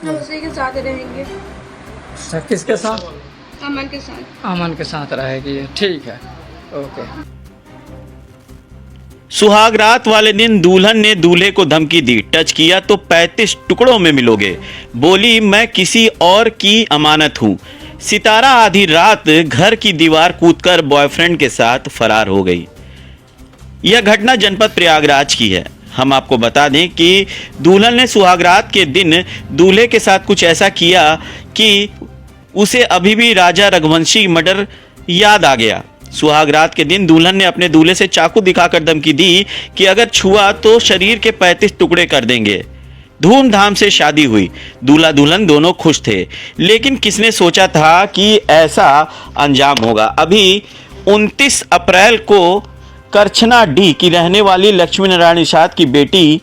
हम उसी के साथ रहेंगे। अच्छा, किसके साथ? अमन के साथ। अमन के साथ रहेगी, ठीक है, ओके। सुहाग रात वाले दिन दुल्हन ने दूल्हे को धमकी दी, टच किया तो 35 टुकड़ों में मिलोगे। बोली मैं किसी और की अमानत हूं। सितारा आधी रात घर की दीवार कूदकर बॉयफ्रेंड के साथ फरार हो गई। यह घटना जनपद प्रयागराज की है। हम आपको बता दें कि दुल्हन ने सुहागरात के दिन दूल्हे के साथ कुछ ऐसा किया कि उसे अभी भी राजा रघुवंशी मर्डर याद आ गया। सुहागरात के दिन दुल्हन ने अपने दूल्हे से चाकू दिखाकर धमकी दी कि अगर छुआ तो शरीर के 35 टुकड़े कर देंगे। धूमधाम से शादी हुई, दूल्हा दुल्हन दोनों खुश थे, लेकिन किसने सोचा था कि ऐसा अंजाम होगा। अभी 29 अप्रैल को करछना डी की रहने वाली लक्ष्मी नारायण निषाद की बेटी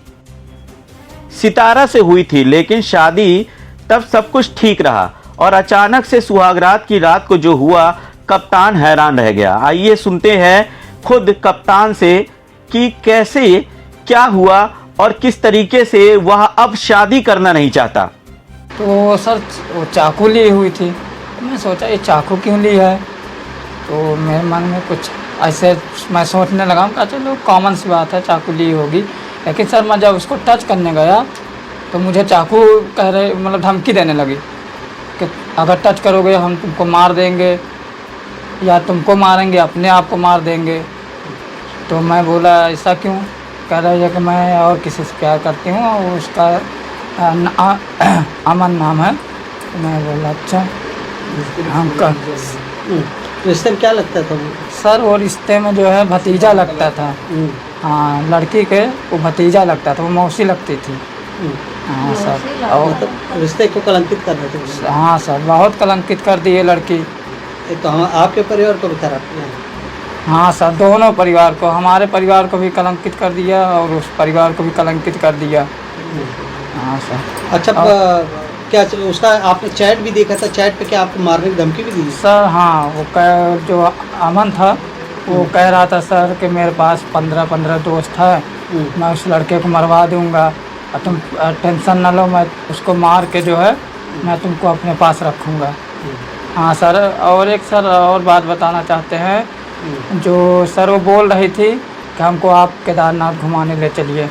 सितारा से हुई थी, लेकिन शादी तब सब कुछ ठीक रहा और अचानक से सुहागरात की रात को जो हुआ, कप्तान हैरान रह गया। आइए सुनते हैं खुद कप्तान से कि कैसे क्या हुआ और किस तरीके से वह अब शादी करना नहीं चाहता। तो सर वो चाकू ली हुई थी, मैं सोचा ये चाकू क्यों ली है, तो मेरे मन में कुछ ऐसे मैं सोचने लगा कि चलो कॉमन सी बात है, चाकू ली होगी। लेकिन सर मैं जब उसको टच करने गया तो मुझे चाकू कह रहे मतलब धमकी देने लगी कि अगर टच करोगे हम तुमको मार देंगे या तुमको मारेंगे, अपने आप को मार देंगे। तो मैं बोला ऐसा क्यों? कह रही है कि मैं और किसी से प्यार करती हूँ और उसका अमन नाम है। तो मैं बोला अच्छा हम कर रिश्ते में क्या लगता था वो? सर वो रिश्ते में जो है भतीजा लगता था। हाँ, लड़की के वो भतीजा लगता था, वो मौसी लगती थी। हाँ सर, और मतलब रिश्ते को कलंकित कर रहे थे। हाँ सर, बहुत कलंकित कर दी है लड़की। तो हम आपके परिवार को भी खराब किया? हाँ सर, दोनों परिवार को, हमारे परिवार को भी कलंकित कर दिया और उस परिवार को भी कलंकित कर दिया। हाँ सर। अच्छा, क्या उसका आपने चैट भी देखा था? चैट पे क्या आपको मारने की धमकी भी दी? सर हाँ, वो जो अमन था वो कह रहा था सर कि मेरे पास 15 दोस्त है, मैं उस लड़के को मरवा दूंगा और तुम टेंशन ना लो, मैं उसको मार के जो है मैं तुमको अपने पास रखूँगा। हाँ सर, और एक सर और बात बताना चाहते हैं, जो सर वो बोल रही थी कि हमको आप केदारनाथ घुमाने ले चलिए।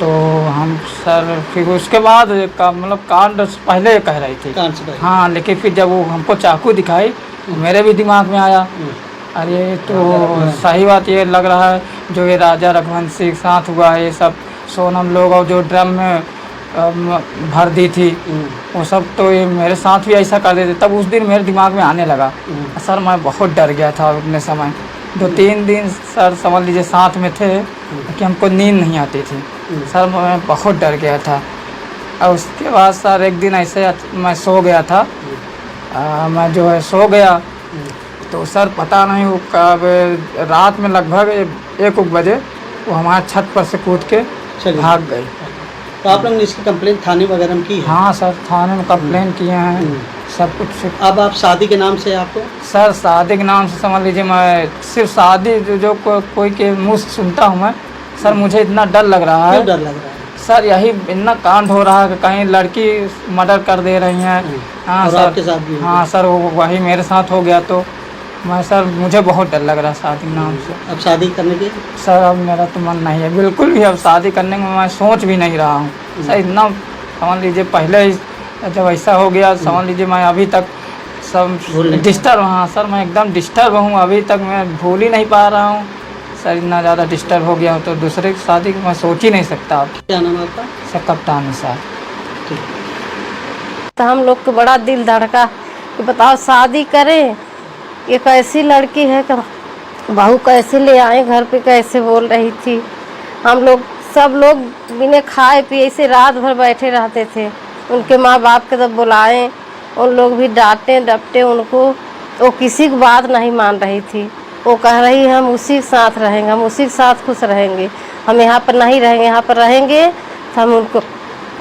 तो हम सर फिर उसके बाद का मतलब कांड पहले कह रही थी। हाँ, लेकिन फिर जब वो हमको चाकू दिखाई तो मेरे भी दिमाग में आया, अरे तो सही बात ये लग रहा है जो ये राजा रघुवंशी के साथ हुआ है, ये सब सोनम लोग और जो ड्रम में भर दी थी वो सब, तो ये मेरे साथ भी ऐसा कर देते। तब उस दिन मेरे दिमाग में आने लगा। सर मैं बहुत डर गया था उतने समय, 2-3 दिन सर समझ लीजिए साथ में थे कि हमको नींद नहीं आती थी। सर मैं बहुत डर गया था। और उसके बाद सर एक दिन ऐसे मैं सो गया था, मैं जो है सो गया तो सर पता नहीं वो कब रात में लगभग 1 बजे वो हमारे छत पर से कूद के भाग गई। तो आप लोगों ने इसकी कंप्लेंट थाने वगैरह में की है? हाँ सर, थाने में कंप्लेन किए हैं सब कुछ। अब आप शादी के नाम से आपको? सर शादी के नाम से समझ लीजिए मैं सिर्फ शादी जो कोई के मुँह से सुनता हूँ मैं, सर मुझे इतना डर लग रहा है। क्यों डर लग रहा है? सर यही इतना कांड हो रहा है कि कहीं लड़की मर्डर कर दे रही हैं। हाँ और सर, आपके साथ भी? हाँ सर, वही मेरे साथ हो गया तो मैं सर मुझे बहुत डर लग रहा है शादी के नाम से। अब शादी करने के? सर अब मेरा तो मन नहीं है बिल्कुल भी, अब शादी करने में मैं सोच भी नहीं रहा हूँ। सर इतना समझ लीजिए पहले ही जब ऐसा हो गया समझ लीजिए मैं अभी तक सब डिस्टर्ब, हाँ सर मैं एकदम डिस्टर्ब हूँ, अभी तक मैं भूल ही नहीं पा रहा हूँ। सर इतना ज़्यादा डिस्टर्ब हो गया हूँ तो दूसरे की शादी मैं सोच ही नहीं सकता। अब क्या नाम है आपका? सर कप्तान निषाद। तो हम लोग को बड़ा दिल धड़का कि बताओ शादी करें, ये कैसी लड़की है, बहू कैसे ले आए घर पे, कैसे बोल रही थी। हम लोग सब लोग बिना खाए पिए से रात भर बैठे रहते थे। उनके माँ बाप के जब बुलाएं उन लोग भी डांटे डपटे उनको, तो किसी की बात नहीं मान रही थी। वो कह रही हम उसी के साथ रहेंगे, हम उसी के साथ खुश रहेंगे, हम यहाँ पर नहीं रहेंगे, यहाँ पर रहेंगे तो हम उनको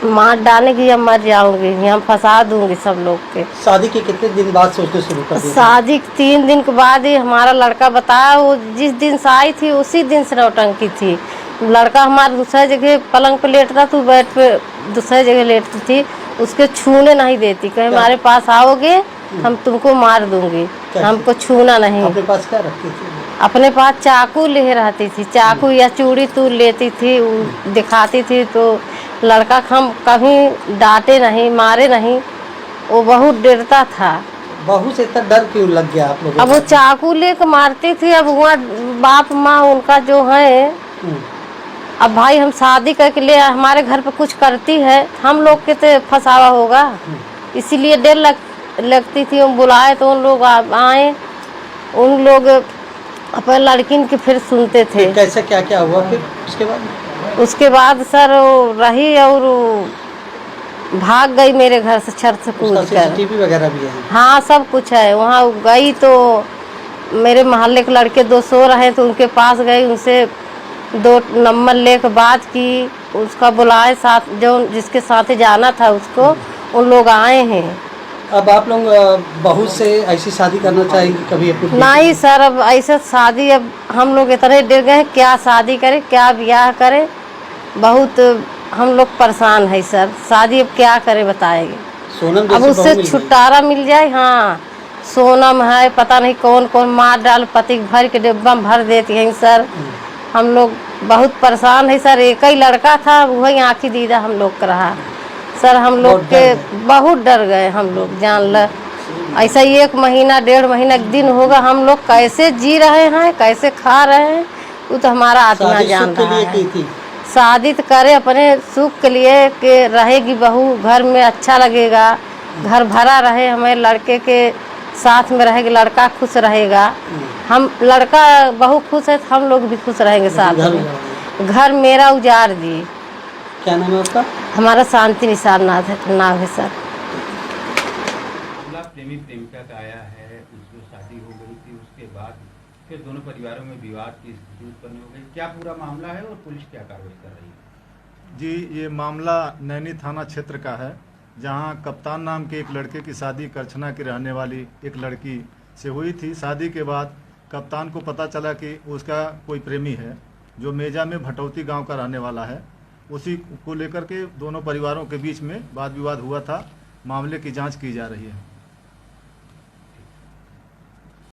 मार डालेंगे या मर जाऊंगी, हम फंसा दूंगी सब लोग के। शादी के कितने दिन बाद सोचना शुरू कर दिया? शादी 3 दिन के बाद ही हमारा लड़का बताया, वो जिस दिन से आई थी उसी दिन से नौटंकी थी। लड़का हमारा दूसरी जगह पलंग पे लेटता था, बेड पे दूसरी जगह लेटती थी, उसके छूने नहीं देती, कहे हमारे पास आओगे हम तुमको मार दूंगी, हमको छूना नहीं। अपने पास क्या रखती थी? अपने पास चाकू ले रहती थी, चाकू या चूड़ी तूल लेती थी, दिखाती थी। तो लड़का हम कभी डांटे नहीं, मारे नहीं, वो बहुत डरता था। बहू से इतना डर क्यों लग गया आप लोगों अब वो चाकू लेकर मारती थी। अब हुआ बाप माँ उनका जो है, अब भाई हम शादी करके ले आए, हमारे घर पे कुछ करती है, हम लोग के तो फंसावा होगा, इसीलिए डर लगती थी। हम बुलाए तो उन लोग आए, उन लोग अपने लड़किन के फिर सुनते थे। कैसे क्या क्या हुआ फिर उसके बाद सर वो रही और भाग गई मेरे घर से, छत से कूद कर। सीसीटीवी वगैरह भी है? हाँ सब कुछ है। वहाँ गई तो मेरे मोहल्ले के लड़के 2 सो रहे तो उनके पास गई, उनसे 2 नंबर लेकर बात की, उसका बुलाए साथ, जो जिसके साथ जाना था उसको, उन लोग आए हैं। अब आप लोग बहू से ऐसी शादी करना चाहेंगे कभी अपनी? नहीं सर, अब ऐसे शादी, अब हम लोग इतने डर गए, क्या शादी करें, क्या ब्याह करें, बहुत हम लोग परेशान है सर। शादी अब क्या करें बताएंगे। सोनम अब उससे छुटकारा मिल जाए। हाँ सोनम है, पता नहीं कौन कौन मार डाल, पति भर के डिब्बा में भर देती हैं सर। हम लोग बहुत परेशान है सर। एक ही लड़का था, वही आँखी दीदा हम लोग का रहा सर। हम लोग के बहुत डर गए हम लोग, जान ल। ऐसा 1 महीना 1.5 महीना दिन होगा, हम लोग कैसे जी रहे हैं, कैसे खा रहे हैं, वो तो हमारा आत्मा जान रहा है। शादी तो करे अपने सुख के लिए कि रहेगी बहू घर में, अच्छा लगेगा, घर भरा रहे, हमें लड़के के साथ में रहेगा, लड़का खुश रहेगा, हम लड़का बहू खुश है तो हम लोग भी खुश रहेंगे साथ में। घर मेरा उजाड़ दी। क्या नाम है आपका? हमारा शांति निशान नाम है सर। मामला प्रेमी प्रेमिका का आया है, जो शादी हो गई थी उसके बाद फिर दोनों परिवारों में विवाद की स्थिति उत्पन्न हो गई, क्या पूरा मामला है और पुलिस क्या कार्रवाई कर रही है? जी, ये मामला नैनी थाना क्षेत्र का है, जहां कप्तान नाम के एक लड़के की शादी करछना की रहने वाली एक लड़की से हुई थी। शादी के बाद कप्तान को पता चला कि उसका कोई प्रेमी है जो मेजा में भटौती गांव का रहने वाला है। उसी को लेकर के दोनों परिवारों के बीच में वाद विवाद हुआ था। मामले की जांच की जा रही है।